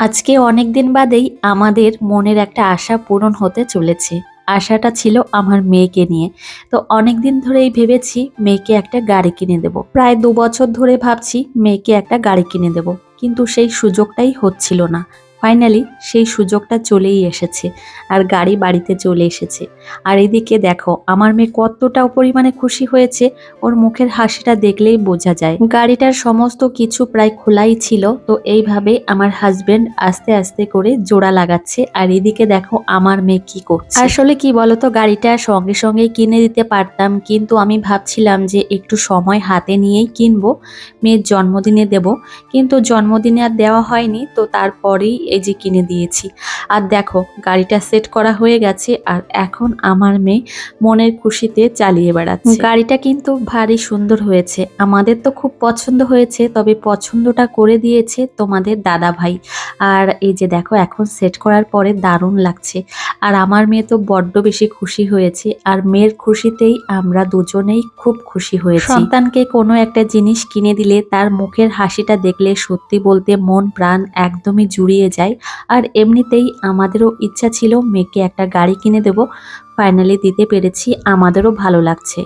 আজকে অনেক দিন বাদেই আমাদের মনের একটা আশা পূরণ হতে চলেছে। আশাটা ছিল আমার মেয়েকে নিয়ে। তো অনেক দিন ধরেই ভেবেছি মেয়েকে একটা গাড়ি কিনে দেব। প্রায় ২ বছর ধরে ভাবছি মেয়েকে একটা গাড়ি কিনে দেব। কিন্তু সেই সুযোগটাই হচ্ছিল না। ফাইনালি সেই সুযোগটা চলেই এসেছে। আর গাড়ি বাড়িতে চলে এসেছে। আর এদিকে দেখো আমার মেয়ে কতটা পরিমাণে খুশি হয়েছে, ওর মুখের হাসিটা দেখলেই বোঝা যায়। গাড়িটার সমস্ত কিছু প্রায় খোলাই ছিল, তো এইভাবে আমার হাজবেন্ড আস্তে আস্তে করে জোড়া লাগাচ্ছে। আর এদিকে দেখো আমার মেয়ে কি করছে। আসলে কি বলতো, গাড়িটা সঙ্গে সঙ্গে কিনে দিতে পারতাম, কিন্তু আমি ভাবছিলাম যে একটু সময় হাতে নিয়েই কিনবো, মেয়ের জন্মদিনে দেব। কিন্তু জন্মদিনে আর দেওয়া হয়নি, তো তারপরেই এই যে কিনে দিয়েছি। আর দেখো গাড়িটা সেট করা হয়ে গেছে, আর এখন আমার মেয়ে মনের খুশিতে চালিয়ে বেড়াচ্ছে। গাড়িটা কিন্তু ভারী সুন্দর হয়েছে, আমাদের তো খুব পছন্দ হয়েছে, তবে পছন্দটা করে দিয়েছে তোমাদের দাদা ভাই। আর এই যে দেখো এখন সেট করার পরে দারুণ লাগছে। আর আমার মেয়ে তো বড্ড বেশি খুশি হয়েছে, আর মেয়ের খুশিতেই আমরা দুজনেই খুব খুশি হয়েছি। সন্তানকে কোনো একটা জিনিস কিনে দিলে তার মুখের হাসিটা দেখলে সত্যি বলতে মন প্রাণ একদমই জুড়িয়ে যায়। আর এমনিতেই আমাদেরও ইচ্ছা ছিল মেয়েকে একটা গাড়ি কিনে দেব, ফাইনালি দিতে পেরেছি, আমাদেরও ভালো লাগছে।